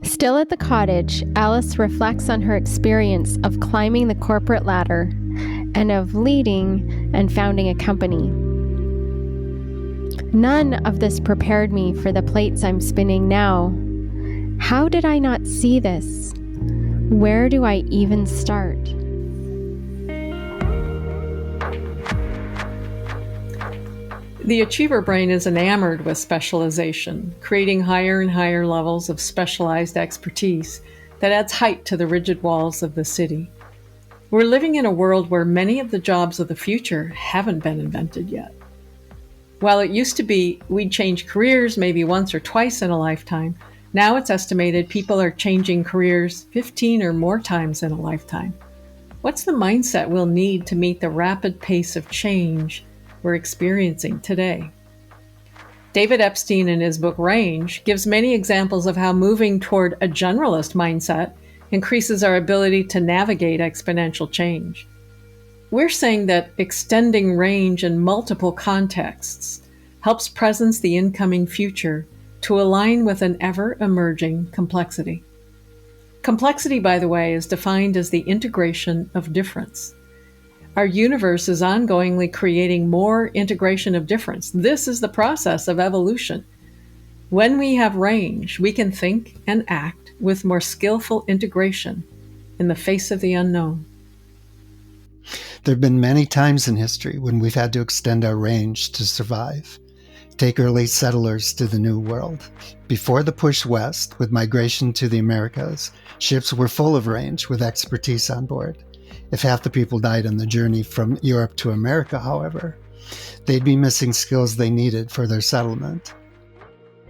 Still at the cottage, Alice reflects on her experience of climbing the corporate ladder and of leading and founding a company. None of this prepared me for the plates I'm spinning now. How did I not see this? Where do I even start? The achiever brain is enamored with specialization, creating higher and higher levels of specialized expertise that adds height to the rigid walls of the city. We're living in a world where many of the jobs of the future haven't been invented yet. While it used to be we'd change careers maybe once or twice in a lifetime, now it's estimated people are changing careers 15 or more times in a lifetime. What's the mindset we'll need to meet the rapid pace of change we're experiencing today? David Epstein, in his book Range, gives many examples of how moving toward a generalist mindset increases our ability to navigate exponential change. We're saying that extending range in multiple contexts helps presence the incoming future to align with an ever-emerging complexity. Complexity, by the way, is defined as the integration of difference. Our universe is ongoingly creating more integration of difference. This is the process of evolution. When we have range, we can think and act with more skillful integration in the face of the unknown. There have been many times in history when we've had to extend our range to survive. Take early settlers to the New World. Before the push west with migration to the Americas, ships were full of range with expertise on board. If half the people died on the journey from Europe to America, however, they'd be missing skills they needed for their settlement.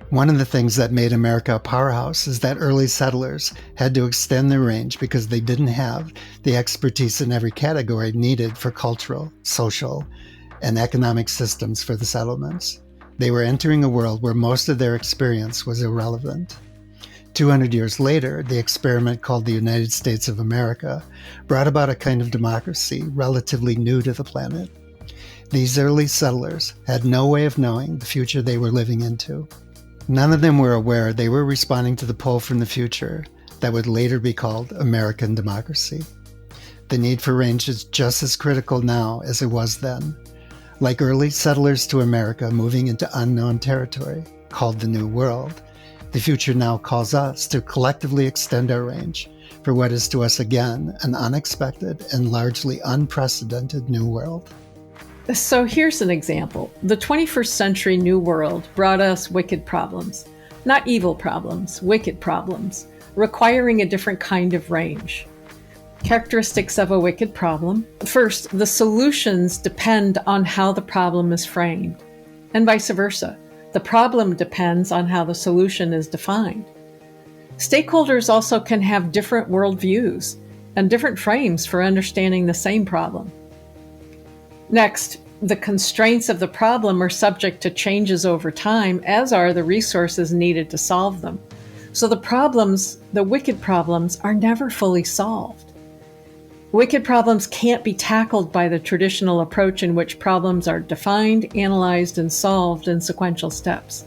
One of the things that made America a powerhouse is that early settlers had to extend their range because they didn't have the expertise in every category needed for cultural, social, and economic systems for the settlements. They were entering a world where most of their experience was irrelevant. 200 years later, the experiment called the United States of America brought about a kind of democracy relatively new to the planet. These early settlers had no way of knowing the future they were living into. None of them were aware they were responding to the pull from the future that would later be called American democracy. The need for range is just as critical now as it was then. Like early settlers to America moving into unknown territory, called the New World, the future now calls us to collectively extend our range for what is to us again an unexpected and largely unprecedented new world. So here's an example. The 21st century New World brought us wicked problems. Not evil problems, wicked problems, requiring a different kind of range. Characteristics of a wicked problem. First, the solutions depend on how the problem is framed, and vice versa. The problem depends on how the solution is defined. Stakeholders also can have different worldviews and different frames for understanding the same problem. Next, the constraints of the problem are subject to changes over time, as are the resources needed to solve them. So the wicked problems, are never fully solved. Wicked problems can't be tackled by the traditional approach in which problems are defined, analyzed, and solved in sequential steps.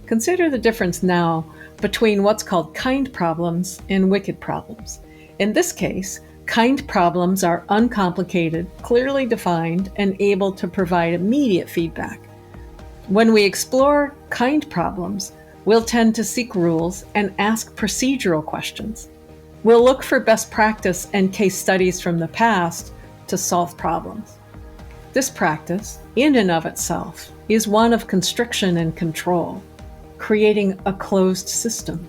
Consider the difference now between what's called kind problems and wicked problems. In this case, kind problems are uncomplicated, clearly defined, and able to provide immediate feedback. When we explore kind problems, we'll tend to seek rules and ask procedural questions. We'll look for best practice and case studies from the past to solve problems. This practice, in and of itself, is one of constriction and control, creating a closed system.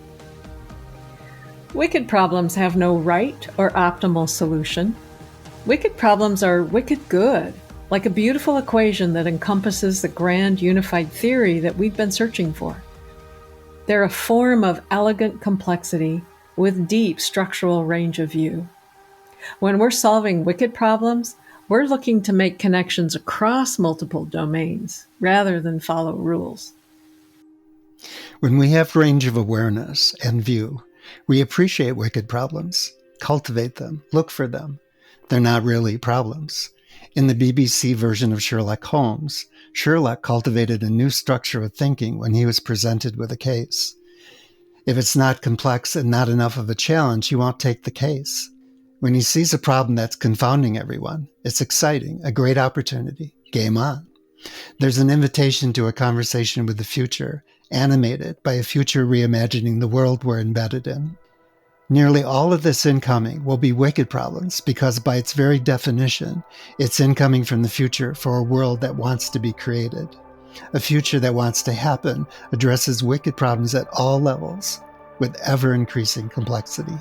Wicked problems have no right or optimal solution. Wicked problems are wicked good, like a beautiful equation that encompasses the grand unified theory that we've been searching for. They're a form of elegant complexity with deep structural range of view. When we're solving wicked problems, we're looking to make connections across multiple domains rather than follow rules. When we have range of awareness and view, we appreciate wicked problems, cultivate them, look for them. They're not really problems. In the BBC version of Sherlock Holmes, Sherlock cultivated a new structure of thinking when he was presented with a case. If it's not complex and not enough of a challenge, he won't take the case. When he sees a problem that's confounding everyone, it's exciting, a great opportunity. Game on. There's an invitation to a conversation with the future, animated by a future reimagining the world we're embedded in. Nearly all of this incoming will be wicked problems because by its very definition, it's incoming from the future for a world that wants to be created. A future that wants to happen addresses wicked problems at all levels with ever-increasing complexity.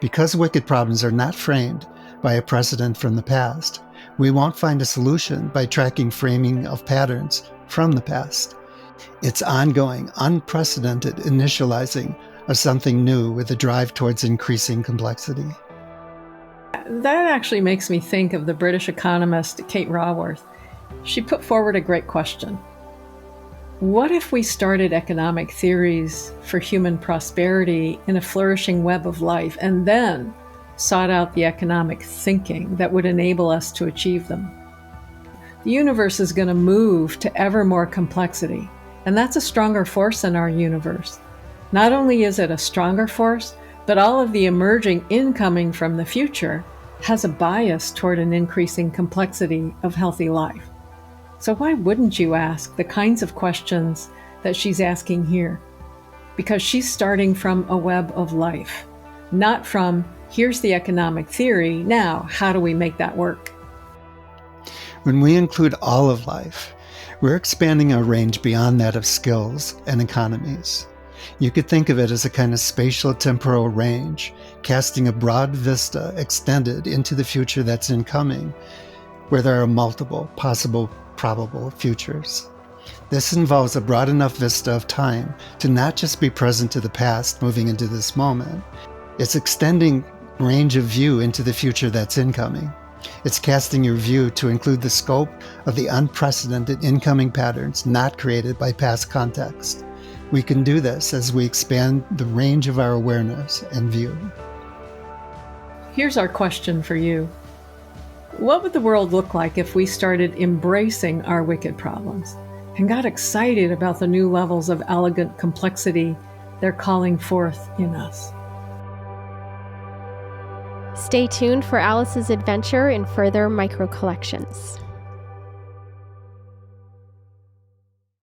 Because wicked problems are not framed by a precedent from the past, we won't find a solution by tracking framing of patterns from the past. It's ongoing, unprecedented initializing of something new with a drive towards increasing complexity. That actually makes me think of the British economist Kate Raworth. She put forward a great question. What if we started economic theories for human prosperity in a flourishing web of life and then sought out the economic thinking that would enable us to achieve them? The universe is going to move to ever more complexity, and that's a stronger force in our universe. Not only is it a stronger force, but all of the emerging incoming from the future has a bias toward an increasing complexity of healthy life. So why wouldn't you ask the kinds of questions that she's asking here? Because she's starting from a web of life, not from, here's the economic theory, now how do we make that work? When we include all of life, we're expanding our range beyond that of skills and economies. You could think of it as a kind of spatial temporal range, casting a broad vista extended into the future that's incoming, where there are multiple possible probable futures. This involves a broad enough vista of time to not just be present to the past moving into this moment. It's extending range of view into the future that's incoming. It's casting your view to include the scope of the unprecedented incoming patterns not created by past context. We can do this as we expand the range of our awareness and view. Here's our question for you. What would the world look like if we started embracing our wicked problems and got excited about the new levels of elegant complexity they're calling forth in us? Stay tuned for Alice's adventure in further micro collections.